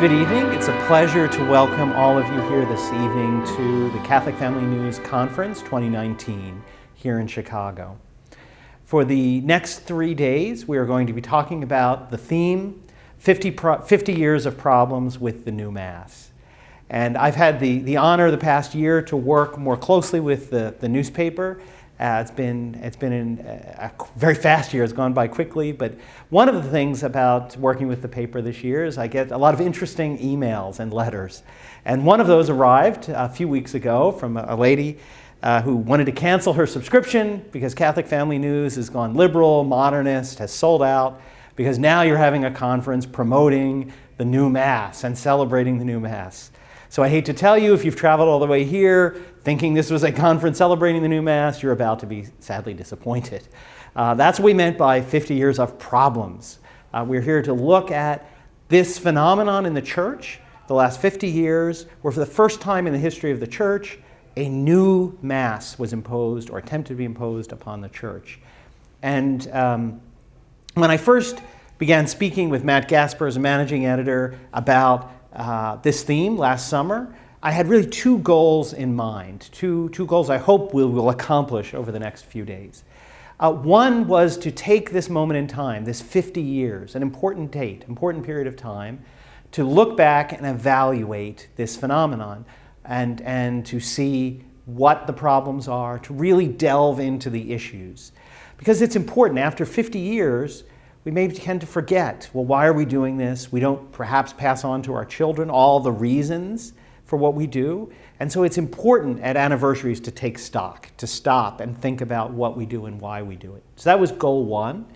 Good evening. It's a pleasure to welcome all of you here this evening to the Catholic Family News Conference 2019 here in Chicago. For the next 3 days, we are going to be talking about the theme, 50 years of problems with the new Mass. And I've had the honor the past year to work more closely with the newspaper. It's been a very fast year. It's gone by quickly, but one of the things about working with the paper this year is I get a lot of interesting emails and letters. And one of those arrived a few weeks ago from a lady who wanted to cancel her subscription because Catholic Family News has gone liberal, modernist, has sold out, because now you're having a conference promoting the new Mass and celebrating the new Mass. So I hate to tell you, if you've traveled all the way here thinking this was a conference celebrating the new Mass, you're about to be sadly disappointed. That's what we meant by 50 years of problems. We're here to look at this phenomenon in the Church, the last 50 years, where for the first time in the history of the Church, a new Mass was imposed or attempted to be imposed upon the Church. And when I first began speaking with Matt Gasper as a managing editor about this theme last summer, I had really two goals in mind, two goals I hope we will accomplish over the next few days. One was to take this moment in time, this 50 years, an important date, important period of time, to look back and evaluate this phenomenon and to see what the problems are, to really delve into the issues. Because it's important. After 50 years, we may tend to forget, well, why are we doing this? We don't perhaps pass on to our children all the reasons for what we do. And so it's important at anniversaries to take stock, to stop and think about what we do and why we do it. So that was goal one.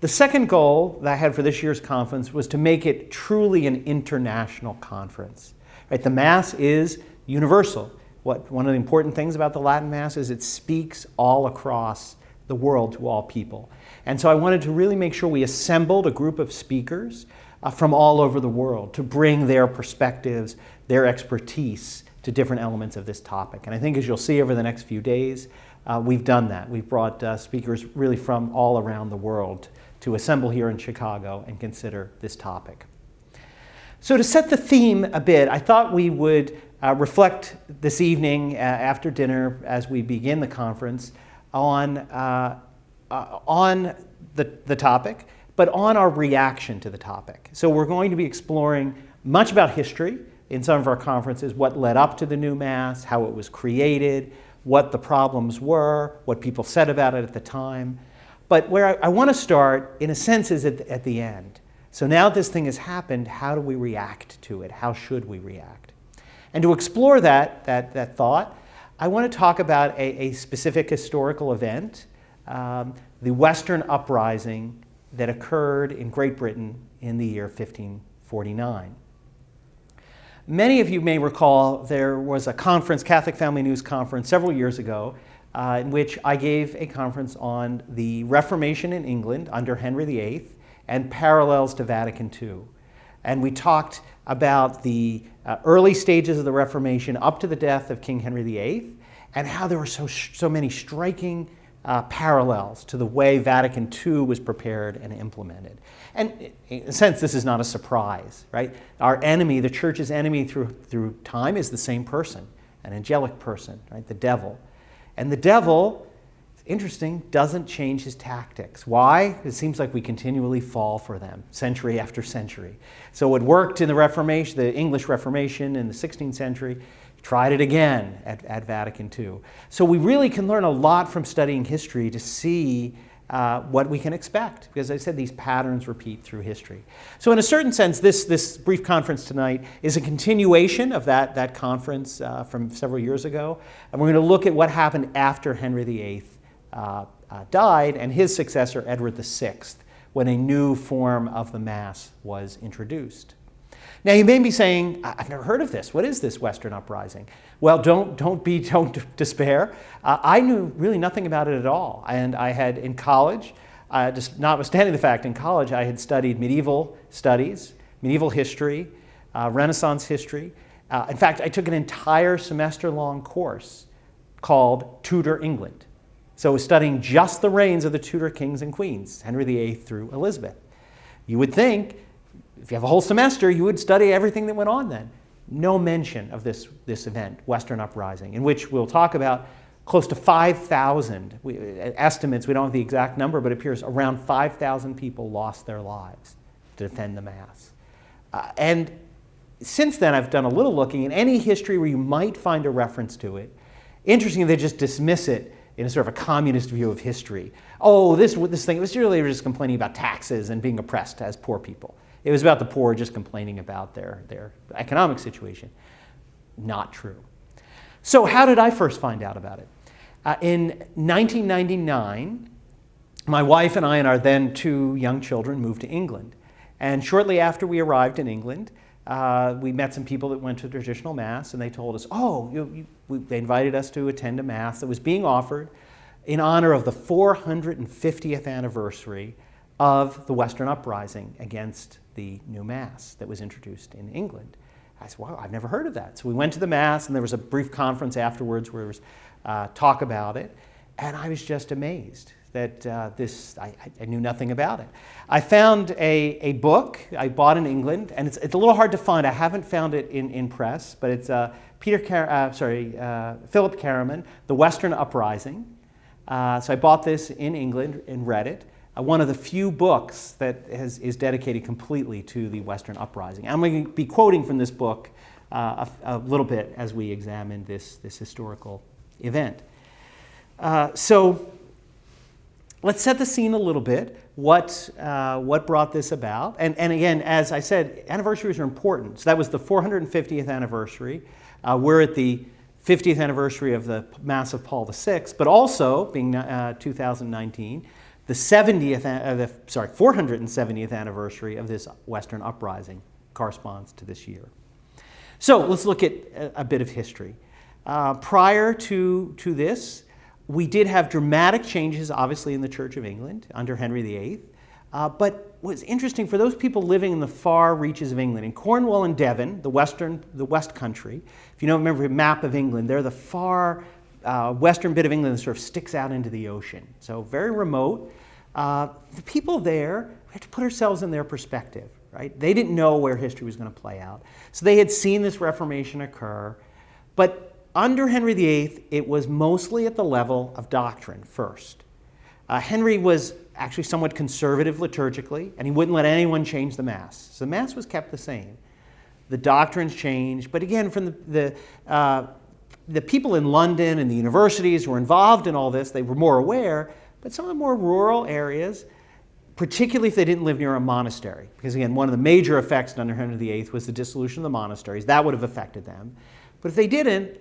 The second goal that I had for this year's conference was to make it truly an international conference. Right? The Mass is universal. One of the important things about the Latin Mass is it speaks all across the world to all people. And so I wanted to really make sure we assembled a group of speakers from all over the world to bring their perspectives, their expertise to different elements of this topic. And I think as you'll see over the next few days, we've done that. We've brought speakers really from all around the world to assemble here in Chicago and consider this topic. So to set the theme a bit, I thought we would reflect this evening after dinner as we begin the conference on the topic, but on our reaction to the topic. So we're going to be exploring much about history in some of our conferences, what led up to the new Mass, how it was created, what the problems were, what people said about it at the time. But where I want to start, in a sense, is at the end. So now this thing has happened, how do we react to it? How should we react? And to explore that thought, I want to talk about a specific historical event, the Western Uprising that occurred in Great Britain in the year 1549. Many of you may recall there was a conference, Catholic Family News Conference, several years ago, in which I gave a conference on the Reformation in England under Henry VIII and parallels to Vatican II. And we talked about the early stages of the Reformation up to the death of King Henry VIII and how there were so many striking parallels to the way Vatican II was prepared and implemented. And in a sense, this is not a surprise, right? Our enemy, the Church's enemy through time, is the same person, an angelic person, right? The devil. And the devil, it's interesting, doesn't change his tactics. Why? It seems like we continually fall for them, century after century. So it worked in the Reformation, the English Reformation in the 16th century. Tried it again at Vatican II. So we really can learn a lot from studying history to see what we can expect. Because as I said, these patterns repeat through history. So in a certain sense, this brief conference tonight is a continuation of that conference from several years ago. And we're going to look at what happened after Henry VIII died and his successor, Edward VI, when a new form of the Mass was introduced. Now you may be saying, I've never heard of this. What is this Western Uprising? Well, don't despair. I knew really nothing about it at all. And I had in college, just notwithstanding the fact in college I had studied medieval studies, medieval history, Renaissance history. In fact, I took an entire semester-long course called Tudor England. So I was studying just the reigns of the Tudor kings and queens, Henry VIII through Elizabeth. You would think if you have a whole semester, you would study everything that went on then. No mention of this event, Western Uprising, in which we'll talk about close to 5,000 estimates. We don't have the exact number, but it appears around 5,000 people lost their lives to defend the Mass. And since then, I've done a little looking in any history where you might find a reference to it. Interestingly, they just dismiss it in a sort of a communist view of history. Oh, this thing, it was really just complaining about taxes and being oppressed as poor people. It was about the poor just complaining about their economic situation. Not true. So how did I first find out about it? In 1999, my wife and I and our then 2 young children moved to England. And shortly after we arrived in England, we met some people that went to traditional Mass, and they told us, they invited us to attend a Mass that was being offered in honor of the 450th anniversary of the Western Uprising against the new Mass that was introduced in England. I said, wow, I've never heard of that. So we went to the Mass, and there was a brief conference afterwards where there was talk about it, and I was just amazed that I knew nothing about it. I found a book I bought in England, and it's a little hard to find. I haven't found it in press, but it's Philip Cranmer, The Western Uprising. So I bought this in England and read it. One of the few books that is dedicated completely to the Western Uprising. I'm going to be quoting from this book a little bit as we examine this historical event. So let's set the scene a little bit. What brought this about? And again, as I said, anniversaries are important. So that was the 450th anniversary. We're at the 50th anniversary of the Mass of Paul VI, but also, being 2019, the 470th anniversary of this Western Uprising corresponds to this year. So let's look at a bit of history. Prior to this, we did have dramatic changes, obviously, in the Church of England under Henry VIII. But what's interesting, for those people living in the far reaches of England, in Cornwall and Devon, the West Country, if you don't remember a map of England, they're the far western bit of England that sort of sticks out into the ocean. So very remote. The people there, we have to put ourselves in their perspective, right? They didn't know where history was going to play out. So they had seen this Reformation occur. But under Henry VIII, it was mostly at the level of doctrine first. Henry was actually somewhat conservative liturgically, and he wouldn't let anyone change the Mass. So the Mass was kept the same. The doctrines changed, but again, from the people in London and the universities who were involved in all this, they were more aware, but some of the more rural areas, particularly if they didn't live near a monastery, because again, one of the major effects under Henry VIII was the dissolution of the monasteries. That would have affected them. But if they didn't,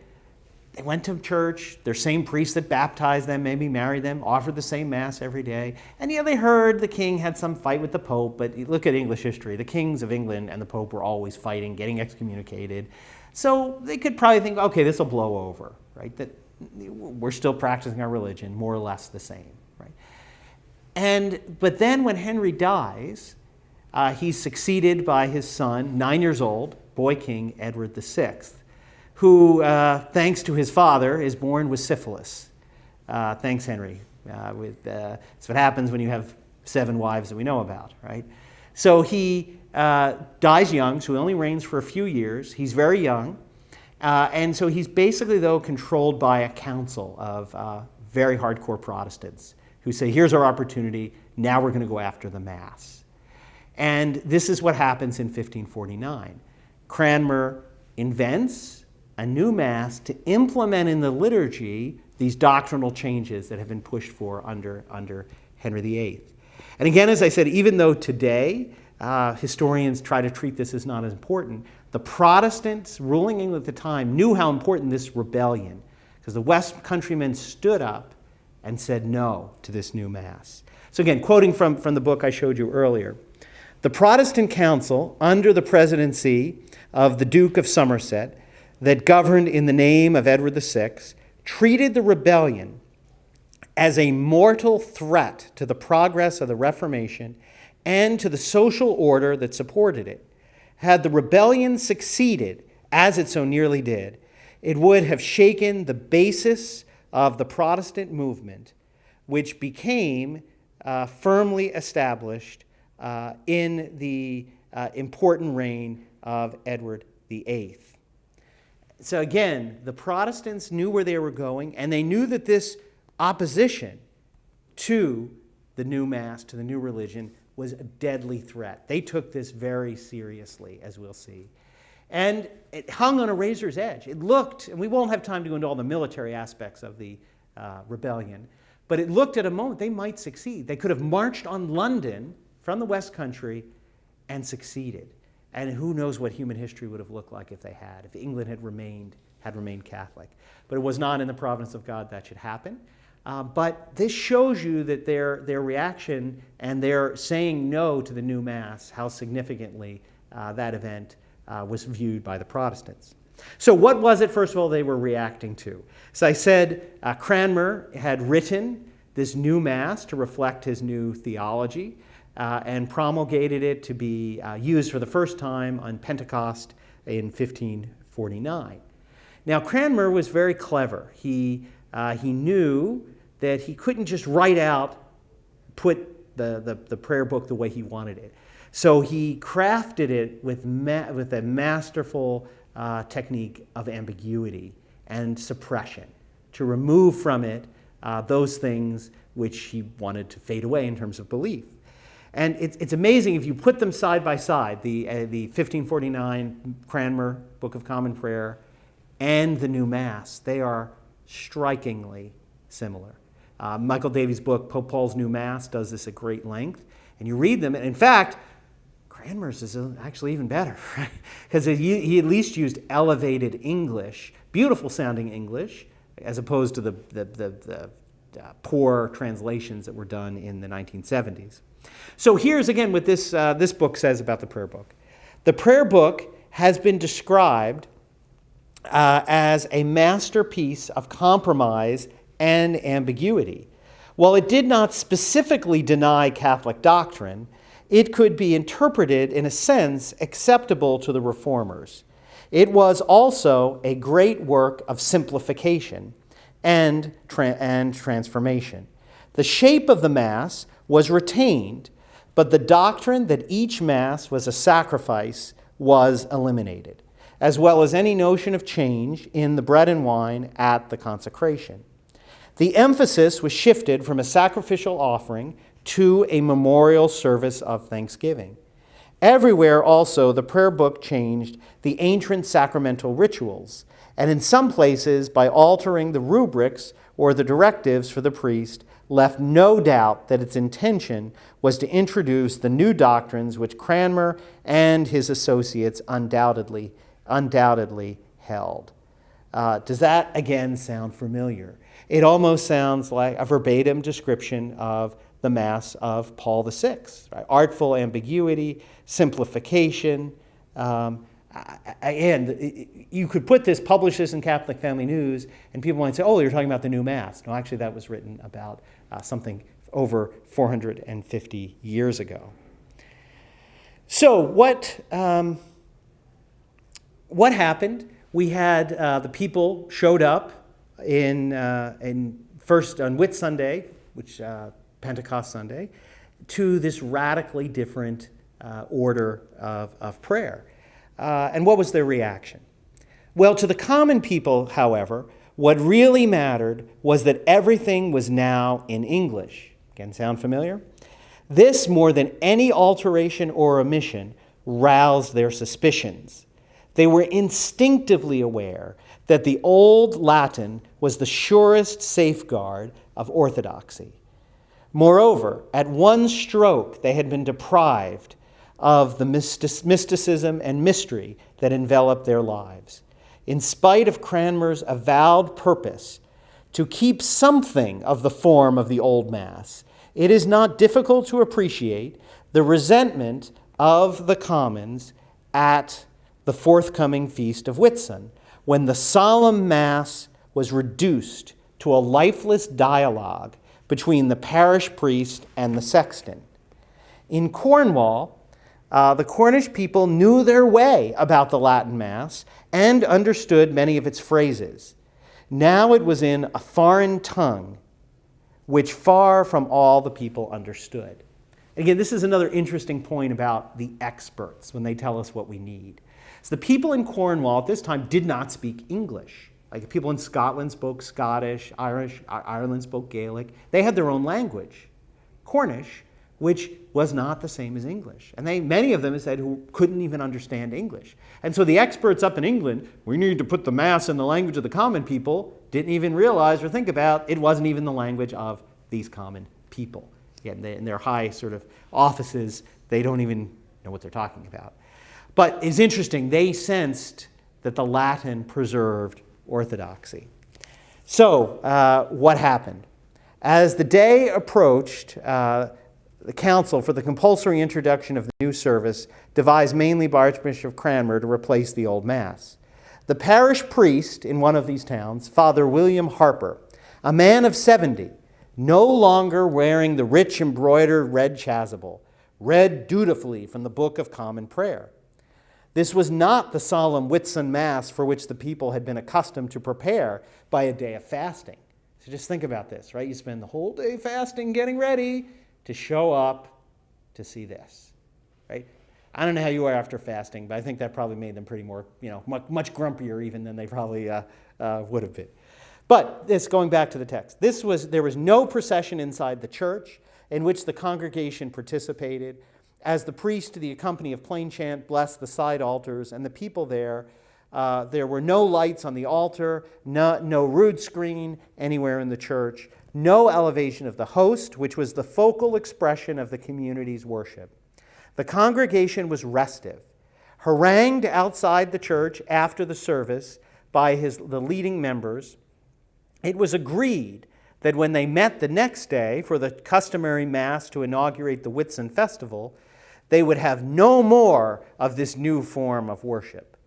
they went to church, their same priest that baptized them, maybe married them, offered the same Mass every day. And yeah, they heard the king had some fight with the Pope, but look at English history. The kings of England and the Pope were always fighting, getting excommunicated. So they could probably think, okay, this will blow over, right? That we're still practicing our religion, more or less the same, right? But then when Henry dies, he's succeeded by his son, 9 years old, boy king Edward VI, who, thanks to his father, is born with syphilis. Thanks, Henry. It's what happens when you have 7 wives that we know about, right? So he dies young, so he only reigns for a few years. He's very young. And so he's basically, though, controlled by a council of very hardcore Protestants who say, here's our opportunity, now we're going to go after the Mass. And this is what happens in 1549. Cranmer invents a new Mass to implement in the liturgy these doctrinal changes that have been pushed for under Henry VIII. And again, as I said, even though today historians try to treat this as not as important, the Protestants ruling England at the time knew how important this rebellion, because the West countrymen stood up and said no to this new Mass. So again, quoting from the book I showed you earlier, the Protestant Council, under the presidency of the Duke of Somerset, that governed in the name of Edward VI, treated the rebellion as a mortal threat to the progress of the Reformation and to the social order that supported it. Had the rebellion succeeded, as it so nearly did, it would have shaken the basis of the Protestant movement, which became firmly established in the important reign of Edward VIII. So again, the Protestants knew where they were going, and they knew that this opposition to the new Mass, to the new religion, was a deadly threat. They took this very seriously, as we'll see. And it hung on a razor's edge. It looked, and we won't have time to go into all the military aspects of the rebellion, but it looked at a moment they might succeed. They could have marched on London from the West Country and succeeded. And who knows what human history would have looked like if they had, if England had remained Catholic. But it was not in the providence of God that should happen. But this shows you that their reaction and their saying no to the new Mass, how significantly that event was viewed by the Protestants. So what was it, first of all, they were reacting to? So I said Cranmer had written this new Mass to reflect his new theology and promulgated it to be used for the first time on Pentecost in 1549. Now, Cranmer was very clever. He knew that he couldn't just put the prayer book the way he wanted it. So he crafted it with a masterful technique of ambiguity and suppression to remove from it those things which he wanted to fade away in terms of belief. And it's amazing if you put them side by side, the 1549 Cranmer Book of Common Prayer and the New Mass. They are strikingly similar. Michael Davies' book, Pope Paul's New Mass, does this at great length. And you read them, and in fact, Cranmer's is actually even better, right? Because he at least used elevated English, beautiful sounding English, as opposed to the poor translations that were done in the 1970s. So here's again what this book says about the prayer book. The prayer book has been described as a masterpiece of compromise and ambiguity. While it did not specifically deny Catholic doctrine, it could be interpreted in a sense acceptable to the Reformers. It was also a great work of simplification and transformation. The shape of the Mass was retained, but the doctrine that each Mass was a sacrifice was eliminated, as well as any notion of change in the bread and wine at the consecration. The emphasis was shifted from a sacrificial offering to a memorial service of thanksgiving. Everywhere also the prayer book changed the ancient sacramental rituals, and in some places, by altering the rubrics or the directives for the priest, left no doubt that its intention was to introduce the new doctrines which Cranmer and his associates undoubtedly held. Does that, again, sound familiar? It almost sounds like a verbatim description of the Mass of Paul VI. Right? Artful ambiguity, simplification. And you could put this, publish this in Catholic Family News, and people might say, oh, you're talking about the new Mass. No, actually, that was written about something over 450 years ago. So what happened? We had the people showed up in first on Whit Sunday, which Pentecost Sunday, to this radically different order of prayer. And what was their reaction? Well, to the common people, however, what really mattered was that everything was now in English. Again, sound familiar? This, more than any alteration or omission, roused their suspicions. They were instinctively aware that the old Latin was the surest safeguard of orthodoxy. Moreover, at one stroke, they had been deprived of the mysticism and mystery that enveloped their lives. In spite of Cranmer's avowed purpose to keep something of the form of the old Mass, it is not difficult to appreciate the resentment of the Commons at the forthcoming feast of Whitsun, when the solemn Mass was reduced to a lifeless dialogue between the parish priest and the sexton. In Cornwall, the Cornish people knew their way about the Latin Mass and understood many of its phrases. Now it was in a foreign tongue, which far from all the people understood. Again, this is another interesting point about the experts when they tell us what we need. So the people in Cornwall at this time did not speak English. Like the people in Scotland spoke Scottish, Irish, Ireland spoke Gaelic. They had their own language, Cornish, which was not the same as English. And many of them said who couldn't even understand English. And so the experts up in England, we need to put the Mass in the language of the common people, didn't even realize or think about it wasn't even the language of these common people. Yet in their high sort of offices, they don't even know what they're talking about. But it's interesting, they sensed that the Latin preserved orthodoxy. So what happened? As the day approached, the council for the compulsory introduction of the new service, devised mainly by Archbishop Cranmer to replace the old Mass. The parish priest in one of these towns, Father William Harper, a man of 70, no longer wearing the rich embroidered red chasuble, read dutifully from the Book of Common Prayer. This was not the solemn Whitsun Mass for which the people had been accustomed to prepare by a day of fasting. So just think about this, right? You spend the whole day fasting, getting ready to show up to see this, right? I don't know how you are after fasting, but I think that probably made them pretty more, much grumpier even than they probably would have been. But this, going back to the text, there was no procession inside the church in which the congregation participated, as the priest to the company of plain chant blessed the side altars and the people there. There were no lights on the altar, no rood screen anywhere in the church, no elevation of the host, which was the focal expression of the community's worship. The congregation was restive, harangued outside the church after the service by the leading members. It was agreed that when they met the next day for the customary Mass to inaugurate the Whitsun festival, they would have no more of this new form of worship.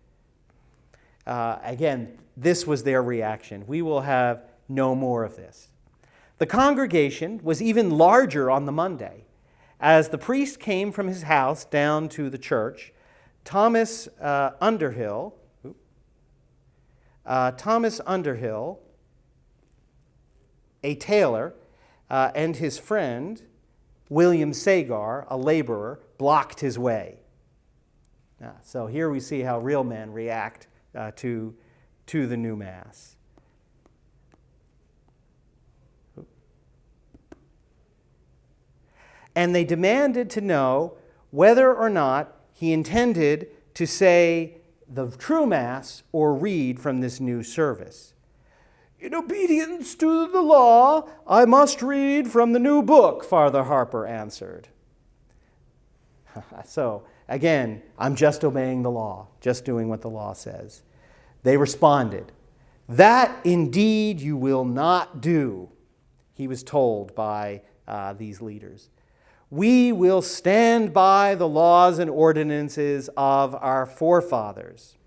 Again, this was their reaction. We will have no more of this. The congregation was even larger on the Monday. As the priest came from his house down to the church, Thomas Underhill, a tailor, and his friend, William Sagar, a laborer, blocked his way. So here we see how real men react to the new Mass. And they demanded to know whether or not he intended to say the true Mass or read from this new service. In obedience to the law, I must read from the new book, Father Harper answered. So, again, I'm just obeying the law, just doing what the law says. They responded, that indeed you will not do, he was told by these leaders. We will stand by the laws and ordinances of our forefathers.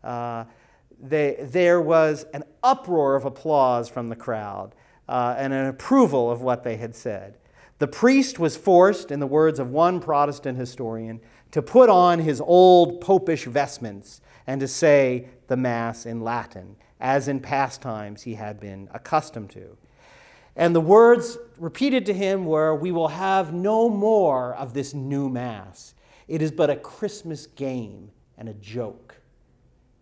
There was an uproar of applause from the crowd and an approval of what they had said. The priest was forced, in the words of one Protestant historian, to put on his old popish vestments and to say the Mass in Latin, as in past times he had been accustomed to. And the words repeated to him were, we will have no more of this new Mass. It is but a Christmas game and a joke.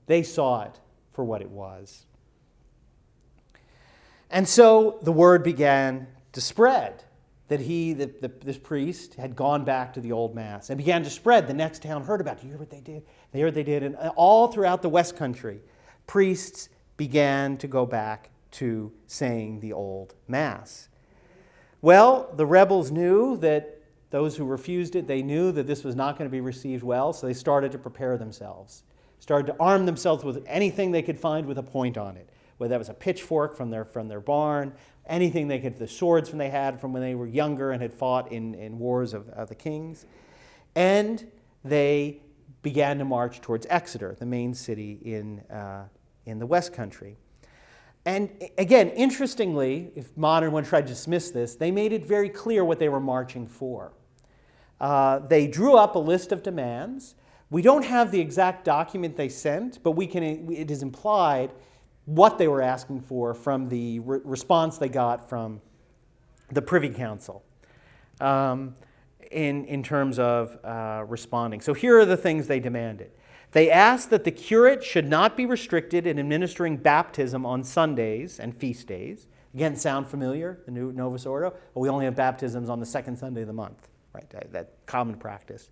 They saw it for what it was. And so the word began to spread that this priest had gone back to the old Mass, and began to spread. The next town heard about it. Do you hear what they did? They heard they did. And all throughout the West Country, priests began to go back to saying the old Mass. Well, the rebels knew that those who refused it, they knew that this was not going to be received well, so they started to prepare themselves, started to arm themselves with anything they could find with a point on it, whether that was a pitchfork from their barn, anything they could, the swords they had from when they were younger and had fought in wars of the kings. And they began to march towards Exeter, the main city in the West Country. And again, interestingly, if modern one tried to dismiss this, they made it very clear what they were marching for. They drew up a list of demands. We don't have the exact document they sent, but it is implied what they were asking for from the response they got from the Privy Council. in terms of responding. So here are the things they demanded. They asked that the curate should not be restricted in administering baptism on Sundays and feast days. Again, sound familiar, the new Novus Ordo? Well, we only have baptisms on the second Sunday of the month, right? That common practice.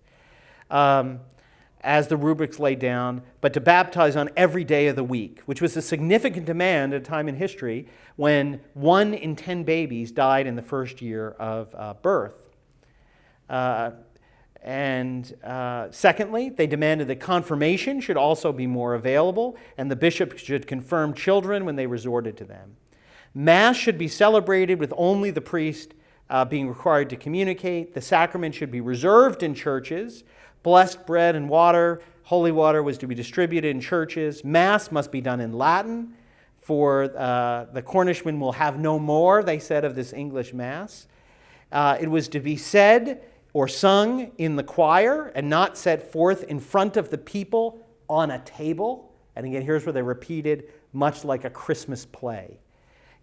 As the rubrics laid down, but to baptize on every day of the week, which was a significant demand at a time in history when 1 in 10 babies died in the first year of birth. Secondly, they demanded that confirmation should also be more available, and the bishop should confirm children when they resorted to them. Mass should be celebrated with only the priest being required to communicate. The sacrament should be reserved in churches. Blessed bread and water, holy water, was to be distributed in churches. Mass must be done in Latin, for the Cornishmen will have no more, they said, of this English Mass. It was to be said or sung in the choir and not set forth in front of the people on a table. And again, here's where they repeated, much like a Christmas play.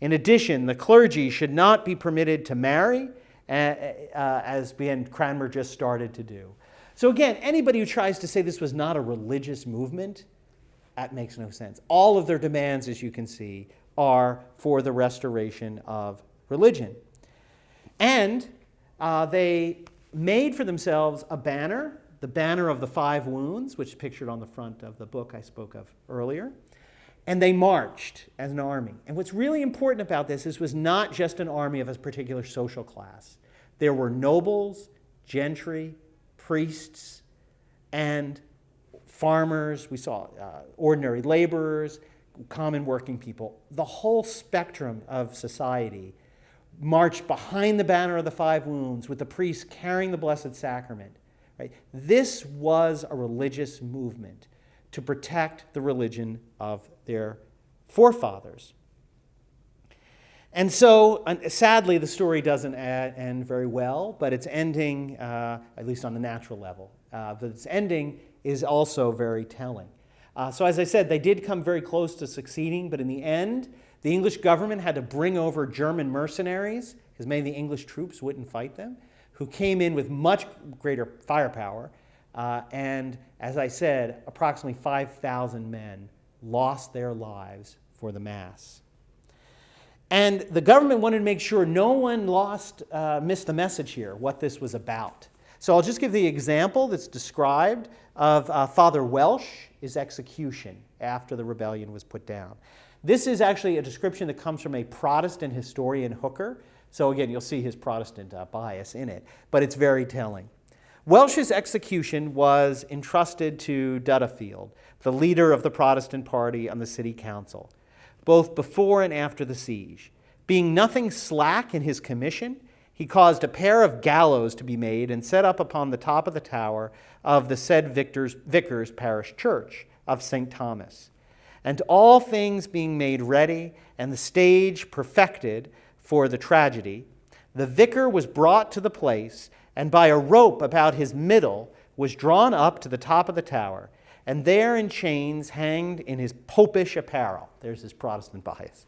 In addition, the clergy should not be permitted to marry, as Cranmer just started to do. So again, anybody who tries to say this was not a religious movement, that makes no sense. All of their demands, as you can see, are for the restoration of religion. And they made for themselves a banner, the banner of the 5 wounds, which is pictured on the front of the book I spoke of earlier. And they marched as an army. And what's really important about this was not just an army of a particular social class. There were nobles, gentry, priests, and farmers. We saw ordinary laborers, common working people. The whole spectrum of society marched behind the banner of the 5 wounds with the priests carrying the Blessed Sacrament. Right? This was a religious movement to protect the religion of their forefathers. And so, sadly, the story doesn't end very well, but its ending, at least on the natural level, but its ending is also very telling. So as I said, they did come very close to succeeding, but in the end, the English government had to bring over German mercenaries, because many of the English troops wouldn't fight them, who came in with much greater firepower. And as I said, approximately 5,000 men lost their lives for the Mass. And the government wanted to make sure no one missed the message here, what this was about. So I'll just give the example that's described of Father Welsh's execution after the rebellion was put down. This is actually a description that comes from a Protestant historian, Hooker. So again, you'll see his Protestant bias in it, but it's very telling. Welsh's execution was entrusted to Duddefield, the leader of the Protestant party on the city council, both before and after the siege. Being nothing slack in his commission, he caused a pair of gallows to be made and set up upon the top of the tower of the said vicar's parish church of St. Thomas. And all things being made ready and the stage perfected for the tragedy, the vicar was brought to the place, and by a rope about his middle was drawn up to the top of the tower, and there in chains hanged in his popish apparel, there's his Protestant bias,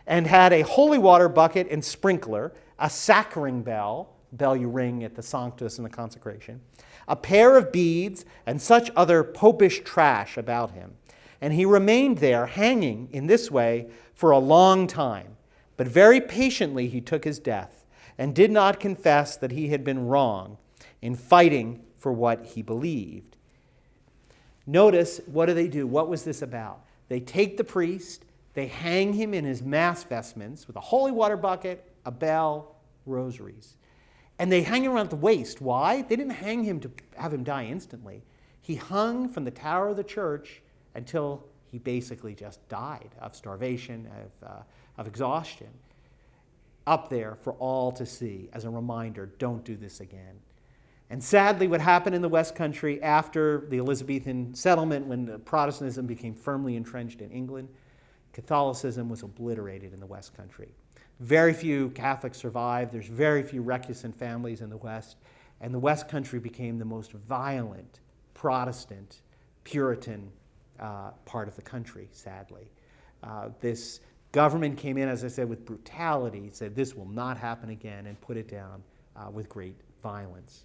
and had a holy water bucket and sprinkler, a sacring bell you ring at the Sanctus and the consecration, a pair of beads, and such other popish trash about him. And he remained there hanging in this way for a long time, but very patiently he took his death, and did not confess that he had been wrong in fighting for what he believed. Notice, what do? What was this about? They take the priest, they hang him in his mass vestments with a holy water bucket, a bell, rosaries. And they hang him around the waist. Why? They didn't hang him to have him die instantly. He hung from the tower of the church until he basically just died of starvation, of exhaustion, up there for all to see as a reminder, don't do this again. And sadly, what happened in the West Country after the Elizabethan settlement, when Protestantism became firmly entrenched in England, Catholicism was obliterated in the West Country. Very few Catholics survived. There's very few recusant families in the West. And the West Country became the most violent Protestant, Puritan part of the country, sadly. This government came in, as I said, with brutality, said this will not happen again, and put it down with great violence.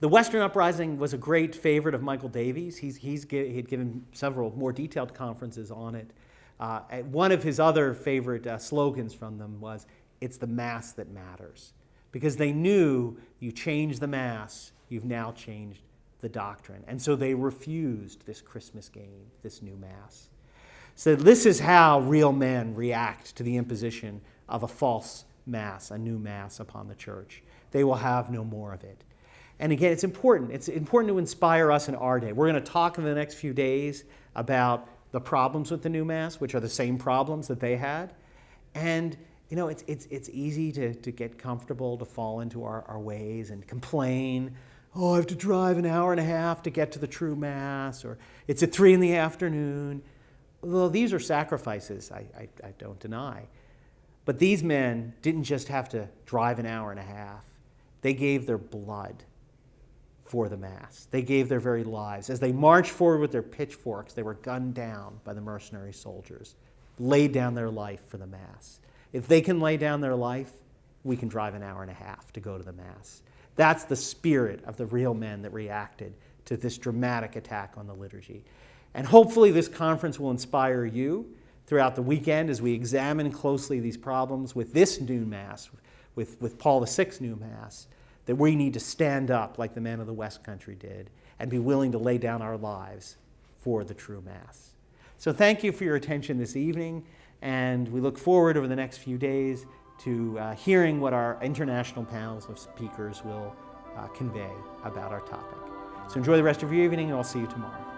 The Western Uprising was a great favorite of Michael Davies. He had given several more detailed conferences on it. One of his other favorite slogans from them was, "It's the Mass that matters." Because they knew you change the Mass, you've now changed the doctrine. And so they refused this Christmas game, this new Mass. So this is how real men react to the imposition of a false Mass, a new Mass upon the church. They will have no more of it. And again, it's important. It's important to inspire us in our day. We're going to talk in the next few days about the problems with the new Mass, which are the same problems that they had. And it's easy to get comfortable, to fall into our ways and complain. Oh, I have to drive an hour and a half to get to the true Mass, or it's at 3 p.m. Well, these are sacrifices, I don't deny. But these men didn't just have to drive an hour and a half. They gave their blood for the Mass. They gave their very lives. As they marched forward with their pitchforks, they were gunned down by the mercenary soldiers, laid down their life for the Mass. If they can lay down their life, we can drive an hour and a half to go to the Mass. That's the spirit of the real men that reacted to this dramatic attack on the liturgy. And hopefully this conference will inspire you throughout the weekend as we examine closely these problems with this new Mass, with Paul VI's new Mass, that we need to stand up like the men of the West Country did and be willing to lay down our lives for the true Mass. So thank you for your attention this evening, and we look forward over the next few days to hearing what our international panels of speakers will convey about our topic. So enjoy the rest of your evening, and I'll see you tomorrow.